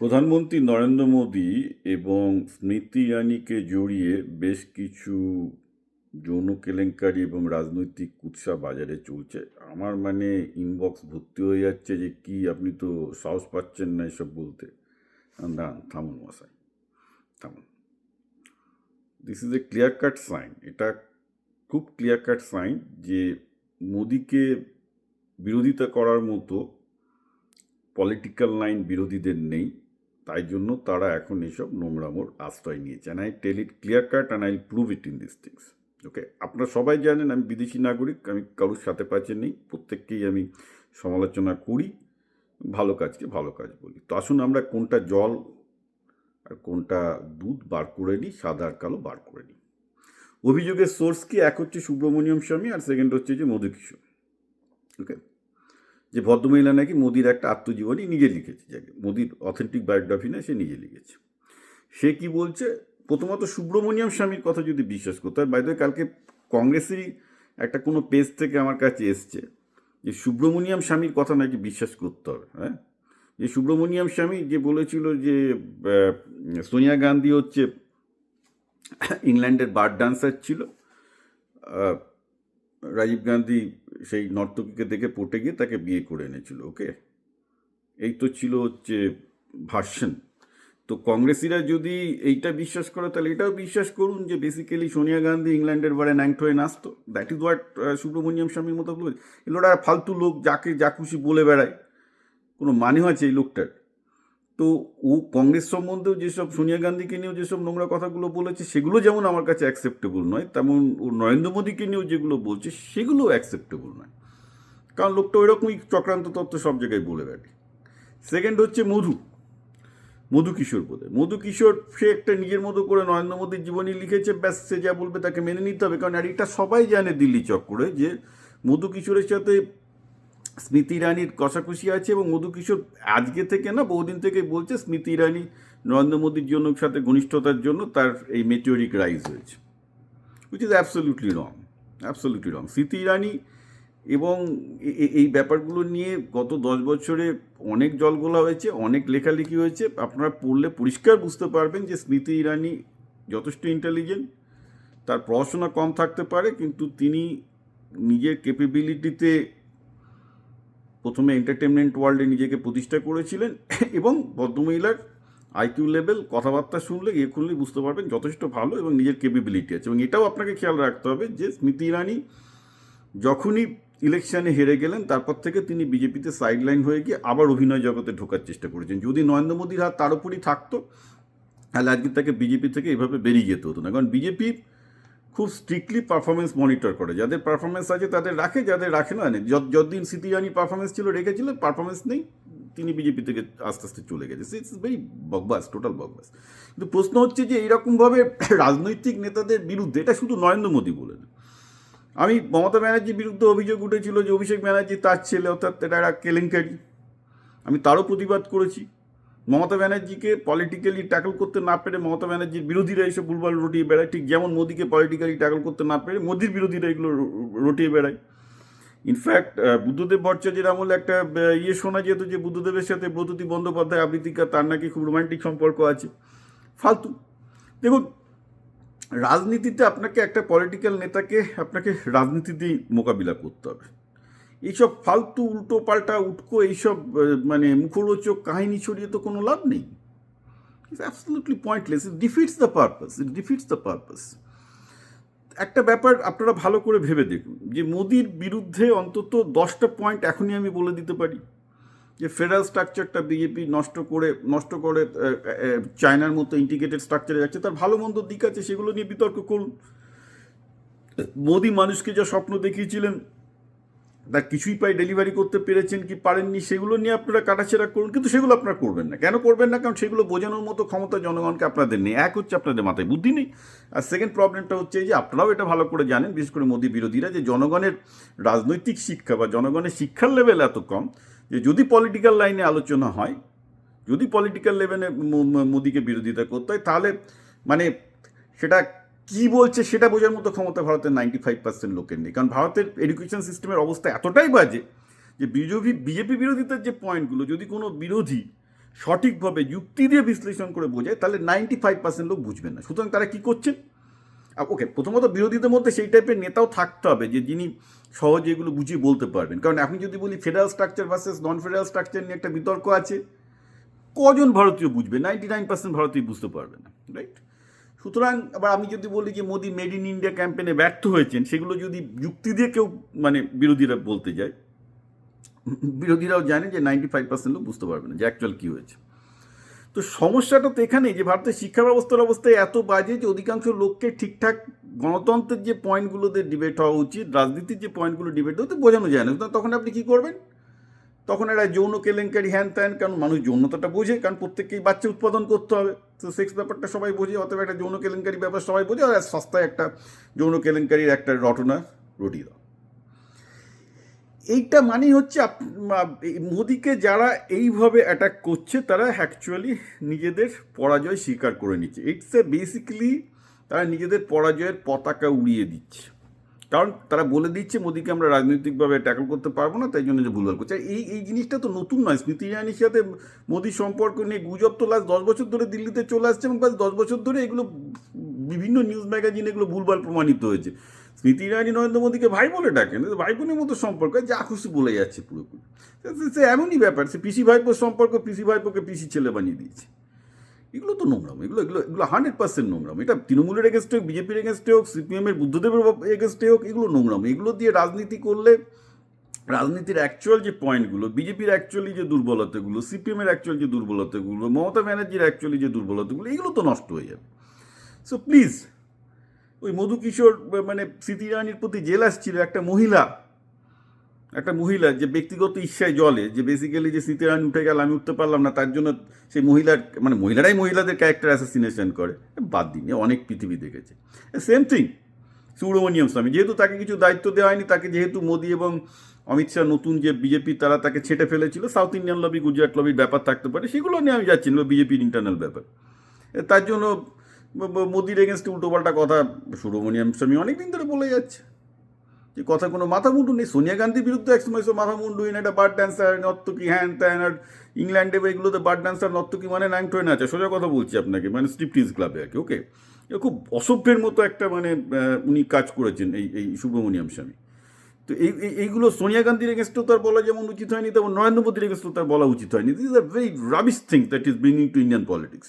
প্রধানমন্ত্রী নরেন্দ্র মোদী এবং স্মৃতি ইরানিকে জড়িয়ে বেশ কিছু যৌন কেলেঙ্কারি এবং রাজনৈতিক কুৎসা বাজারে চলছে। আমার ইনবক্স ভর্তি হয়ে যাচ্ছে যে কি আপনি তো সাহস পাচ্ছেন না এসব বলতে। না, থামুন মশাই, থামুন। This is a clear cut sign, এটা খুব ক্লিয়ার কাট সাইন যে মোদিকে বিরোধিতা করার মতো পলিটিক্যাল লাইন বিরোধীদের নেই, তাই জন্য তারা এখন এসব নোংরামোর আশ্রয় নিয়েছে। And I tell it clear cut and I prove it in this things. Okay, আপনারা সবাই জানেন আমি বিদেশি নাগরিক, আমি কারোর সাথে পাচ্ছে নেই, প্রত্যেককেই আমি সমালোচনা করি, ভালো কাজকে ভালো কাজ বলি। তো আসুন আমরা কোনটা জল আর কোনটা দুধ বার করে নিই, সাদা আর কালো বার করে নিই। অভিযোগের সোর্স কি? এক হচ্ছে সুব্রমণিয়ম স্বামী, আর সেকেন্ড হচ্ছে যে মধুকিশোর। ওকে, যে ভদ্রমহিলা নাকি মোদির একটা আত্মজীবনী নিজে লিখেছে, যাকে মোদির অথেন্টিক বায়োগ্রাফি না, সে নিজে লিখেছে। সে কি বলছে? প্রথমত সুব্রমণিয়ম স্বামীর কথা যদি বিশ্বাস করতে হয়, বাইরে কালকে কংগ্রেসেরই একটা কোনো পেজ থেকে আমার কাছে এসছে যে সুব্রমণিয়ম স্বামীর কথা নাকি বিশ্বাস করতে হবে। হ্যাঁ, যে সুব্রমণিয়ম স্বামী যে বলেছিল যে সোনিয়া গান্ধী হচ্ছে ইংল্যান্ডের বার ডান্সার ছিল, রাজীব গান্ধী সেই নর্তকীকে দেখে পটে গিয়ে তাকে বিয়ে করে এনেছিল। ওকে, এই তো ছিল হচ্ছে ভার্সন। তো কংগ্রেসিরা যদি এইটা বিশ্বাস করে তাহলে এটাও বিশ্বাস করুন যে বেসিক্যালি সোনিয়া গান্ধী ইংল্যান্ডের বারে ন্যাংটো হয়ে নাচতো। দ্যাট ইজ হোয়াট সুব্রমণিয়ম স্বামীর মতো বলে। এগুলোটা ফালতু লোক, যাকে যা খুশি বলে বেড়ায়, কোনো মানে আছে এই লোকটার? তো ও কংগ্রেস সম্বন্ধেও যেসব, সোনিয়া গান্ধীকে নিয়েও যেসব নোংরা কথাগুলো বলেছে সেগুলো যেমন আমার কাছে অ্যাকসেপ্টেবল নয়, তেমন ও নরেন্দ্র মোদীকে নিয়েও যেগুলো বলছে সেগুলোও অ্যাকসেপ্টেবল নয়। কারণ লোকটা ওই রকমই চক্রান্ত তত্ত্ব সব জায়গায় বলে বেড়ে। সেকেন্ড হচ্ছে মধুকিশোর বোধহয়, মধুকিশোর সে একটা নিজের মতো করে নরেন্দ্র মোদীর জীবনী লিখেছে, ব্যাস সে যা বলবে তাকে মেনে নিতে হবে। কারণ আর এটা সবাই জানে দিল্লি চক্করে যে মধুকিশোরের সাথে স্মৃতি ইরানির কষাকষি আছে, এবং মধুকিশোর আজকে থেকে না বহুদিন থেকে বলছে স্মৃতি ইরানি নরেন্দ্র মোদীর জন্য সাথে ঘনিষ্ঠতার জন্য তার এই মেটিওরিক রাইজ হয়েছে, which is absolutely wrong, absolutely রং। স্মৃতি ইরানি এবং এই ব্যাপারগুলো নিয়ে গত 10 বছরে অনেক জলগোলা হয়েছে, অনেক লেখালেখি হয়েছে। আপনারা পড়লে পরিষ্কার বুঝতে পারবেন যে স্মৃতি ইরানি যথেষ্ট ইন্টেলিজেন্ট, তার পড়াশোনা কম থাকতে পারে, কিন্তু তিনি নিজের ক্যাপেবিলিটিতে প্রথমে এন্টারটেনমেন্ট ওয়ার্ল্ডে নিজেকে প্রতিষ্ঠা করেছিলেন, এবং ভদ্রমহিলার আইকিউ লেভেল, কথাবার্তা শুনলে করলে বুঝতে পারবেন যথেষ্ট ভালো এবং নিজের ক্যাপেবিলিটি আছে। এবং এটাও আপনাকে খেয়াল রাখতে হবে যে স্মৃতি ইরানি যখনই ইলেকশানে হেরে গেলেন তারপর থেকে তিনি বিজেপিতে সাইডলাইন হয়ে গিয়ে আবার অভিনয় জগতে ঢোকার চেষ্টা করেছেন। যদি নরেন্দ্র মোদীর হাত তার উপরই থাকতো তাহলে আজকে তাকে বিজেপি থেকে এভাবে বেরিয়ে যেতে হতো না। কারণ বিজেপি খুব স্ট্রিক্টলি পারফরমেন্স মনিটর করে, যাদের পারফরমেন্স আছে তাদের রাখে, যাদের রাখে না নেই। যতদিন স্মৃতি ইরানি পারফরমেন্স ছিল রেখেছিল, পারফরমেন্স নেই তিনি বিজেপি থেকে আস্তে আস্তে চলে গেছে। It's very bakwas, total bakwas. কিন্তু প্রশ্ন হচ্ছে যে এইরকমভাবে রাজনৈতিক নেতাদের বিরুদ্ধে, এটা শুধু নরেন্দ্র মোদী বলে না, আমি মমতা ব্যানার্জির বিরুদ্ধে অভিযোগ উঠেছিল যে অভিষেক ব্যানার্জি তার ছেলে, অর্থাৎ এটা একটা কেলেঙ্কারি, আমি তারও প্রতিবাদ করেছি। মমতা ব্যানার্জিকে পলিটিক্যালি ট্যাকল করতে না পেরে মমতা ব্যানার্জির বিরোধীরা এইসব ভুলভাল রটিয়ে বেড়ায়, ঠিক যেমন মোদীকে পলিটিক্যালি ট্যাকল করতে না পেরে মোদীর বিরোধীরা এগুলো রটিয়ে বেড়ায়। ইনফ্যাক্ট বুদ্ধদেব ভট্টাচার্যের আমলে একটা শোনা যেত যে বুদ্ধদেবের সাথে ব্রততী বন্দ্যোপাধ্যায় আবৃত্তিকা, তার নাকি খুব রোমান্টিক সম্পর্ক আছে। ফালতু। দেখুন, রাজনীতিতে আপনাকে একটা পলিটিক্যাল নেতাকে আপনাকে রাজনীতি দিয়েই মোকাবিলা করতে হবে। এইসব ফালতু উল্টো পাল্টা উটকো এইসব মুখরোচক কাহিনী ছড়িয়ে তো কোনো লাভ নেই। It's absolutely pointless, it defeats the purpose, it defeats the purpose. একটা ব্যাপার আপনারা ভালো করে ভেবে দেখুন যে মোদির বিরুদ্ধে অন্তত 10টা পয়েন্ট এখনই আমি বলে দিতে পারি যে ফেডারেল স্ট্রাকচারটা বিজেপি নষ্ট করে চায়নার মতো ইন্টিগ্রেটেড স্ট্রাকচারে যাচ্ছে। তার ভালো মন্দ দিক আছে, সেগুলো নিয়ে বিতর্ক করুন। মোদি মানুষকে যা স্বপ্ন দেখিয়েছিলেন তার কিছুই ডেলিভারি করতে পেরেছেন কি পারেননি, সেগুলো নিয়ে আপনারা কাটাছেড়া করুন, কিন্তু সেগুলো আপনারা করবেন না। কেন করবেন না? কারণ সেগুলো বোঝানোর মতো ক্ষমতা জনগণকে আপনাদের নেই। এক হচ্ছে আপনাদের মাথায় বুদ্ধি নেই, আর সেকেন্ড প্রবলেমটা হচ্ছে যে আপনারাও এটা ভালো করে জানেন, বিশেষ করে মোদি বিরোধীরা, যে জনগণের রাজনৈতিক শিক্ষা বা জনগণের শিক্ষার লেভেল এত কম যে যদি পলিটিক্যাল লাইনে আলোচনা হয়, যদি পলিটিক্যাল লেভেলে মোদিকে বিরোধিতা করতে হয়, তাহলে সেটা কি বলছে সেটা বোঝার মতো ক্ষমতা ভারতের 95% লোকের নেই। কারণ ভারতের এডুকেশন সিস্টেমের অবস্থা এতটাই বাজে যে বিজেপি বিরোধিতার যে পয়েন্টগুলো, যদি কোনো বিরোধী সঠিকভাবে যুক্তি দিয়ে বিশ্লেষণ করে বোঝায়, তাহলে 95% লোক বুঝবেন না। সুতরাং তারা কী করছেন? ওকে, প্রথমত বিরোধীদের মধ্যে সেই টাইপের নেতাও থাকতে হবে যে যিনি সহজে এগুলো বুঝিয়ে বলতে পারবেন। কারণ এখন যদি বলি ফেডারেল স্ট্রাকচার ভার্সেস নন ফেডারেল স্ট্রাকচার নিয়ে একটা বিতর্ক আছে, কজন ভারতীয় বুঝবে? 99% ভারতীয় বুঝতে পারবে না, রাইট? সুতরাং আবার আমি যদি বলি যে মোদি মেড ইন ইন্ডিয়া ক্যাম্পেনে ব্যর্থ হয়েছেন, সেগুলো যদি যুক্তি দিয়ে কেউ মানে বিরোধীরা বলতে যায়, বিরোধীরাও জানে যে 95% লোক বুঝতে পারবে না যে অ্যাকচুয়াল কী হয়েছে। তো সমস্যাটা তো এখানেই যে ভারতের শিক্ষা ব্যবস্থার অবস্থায় এত বাজে যে অধিকাংশ লোককে ঠিকঠাক গণতন্ত্রের যে পয়েন্টগুলোতে ডিবেট হওয়া উচিত, রাজনীতির যে পয়েন্টগুলো ডিবেট হতে বোঝানো যায় না। তখন আপনি কী করবেন? তখন এরা যৌন কেলেঙ্কারি হ্যান ত্যান, কারণ মানুষ যৌনতাটা বোঝে, কারণ প্রত্যেককেই বাচ্চা উৎপাদন করতে হবে, তো সেক্স ব্যাপারটা সবাই বোঝে, অথবা একটা যৌন কেলেঙ্কারি ব্যাপার সবাই বোঝে, আর সস্তায় একটা যৌন কেলেঙ্কারির একটা রটনা রটিয়ে দাও। এইটা মানেই হচ্ছে মোদিকে যারা এইভাবে অ্যাটাক করছে তারা অ্যাকচুয়ালি নিজেদের পরাজয় স্বীকার করে নিচ্ছে। ইটস এ বেসিক্যালি তারা নিজেদের পরাজয়ের পতাকা উড়িয়ে দিচ্ছে, কারণ তারা বলে দিচ্ছে মোদিকে আমরা রাজনৈতিকভাবে ট্যাকল করতে পারবো না, তাই জন্য যে ভুলভাল করছে। এই জিনিসটা তো নতুন নয়। স্মৃতি ইরানির সাথে মোদির সম্পর্ক নিয়ে গুজব তো লাস্ট 10 বছর ধরে দিল্লিতে চলে আসছে, এবং 10 বছর ধরে এগুলো বিভিন্ন নিউজ ম্যাগাজিনে এগুলো ভুলভাল প্রমাণিত হয়েছে। স্মৃতি ইরানি নরেন্দ্র মোদীকে ভাই বলে ডাকেন, ভাই বোনের মতো সম্পর্ক, যা খুশি বলে যাচ্ছে পুরোপুরি। সে এমনই ব্যাপার, সে পিসি ভাইপোর সম্পর্ক, পিসি ভাইপোকে পিসি ছেলে বানিয়ে দিয়েছে। এগুলো তো নোংরাম, এগুলো এগুলো এগুলো 100% নোংরাম। এটা তৃণমূলের এগেনস্টে হোক, বিজেপির এগেনস্টে হোক, সিপিএমের বুদ্ধদেবের এগেনস্টে হোক, এগুলো নোংরাম। এগুলো দিয়ে রাজনীতি করলে রাজনীতির অ্যাকচুয়াল যে পয়েন্টগুলো, বিজেপির অ্যাকচুয়ালি যে দুর্বলতাগুলো, সিপিএমের অ্যাকচুয়াল যে দুর্বলতাগুলো, মমতা ব্যানার্জির অ্যাকচুয়ালি যে দুর্বলতাগুলো, এগুলো তো নষ্ট হয়ে যাবে। সো প্লিজ, ওই মধুকিশোর মানে স্মৃতি ইরানির প্রতি জেলাস ছিল একটা মহিলা যে ব্যক্তিগত ঈর্ষায় জলে, যে বেসিক্যালি যে স্মৃতি ইরানি উঠে গেল, আমি উঠতে পারলাম না, তার জন্য সেই মহিলার মানে মহিলারাই মহিলাদের ক্যারেক্টার অ্যাসাসিনেশন করে। বাদ দিন, অনেক পৃথিবী দেখেছে। সেম থিং সুব্রমণিয়াম স্বামী, যেহেতু তাকে কিছু দায়িত্ব দেওয়া হয়নি, তাকে যেহেতু মোদি এবং অমিত শাহ নতুন যে বিজেপি তারা তাকে ছেটে ফেলেছিল, সাউথ ইন্ডিয়ান লবি, গুজরাট লবির ব্যাপার থাকতে পারে, সেগুলো নিয়ে আমি যাচ্ছি না, বিজেপির ইন্টারনাল ব্যাপার। তার জন্য মোদির এগেনস্টে উল্টোপাল্টা কথা সুব্রমণিয়াম স্বামী অনেকদিন ধরে বলে যাচ্ছে, যে কথা কোনো মাথা মুন্ডু নেই। সোনিয়া গান্ধীর বিরুদ্ধে একসময় সব মাথা মুন্ডুহীন একটা বার্ড ড্যান্সার, নর্তকী, হ্যান ত্যান, আর ইংল্যান্ডে বা এগুলোতে বার্ড ড্যান্সার নর্তকী মানে ন্যাংটোয় আছে, সোজা কথা বলছি আপনাকে, মানে স্ট্রিপটিজ ক্লাবে আর কি। ওকে, খুব অসভ্যের মতো একটা মানে উনি কাজ করেছেন এই সুব্রমণিয়াম স্বামী। তো এইগুলো সোনিয়া গান্ধীর এগেনস্টেও তার বলা যেমন উচিত হয়নি, তেমন নরেন্দ্র মোদীর এগেনস্টেও তার বলা উচিত হয়নি। This is a very rubbish thing that is bringing to Indian politics.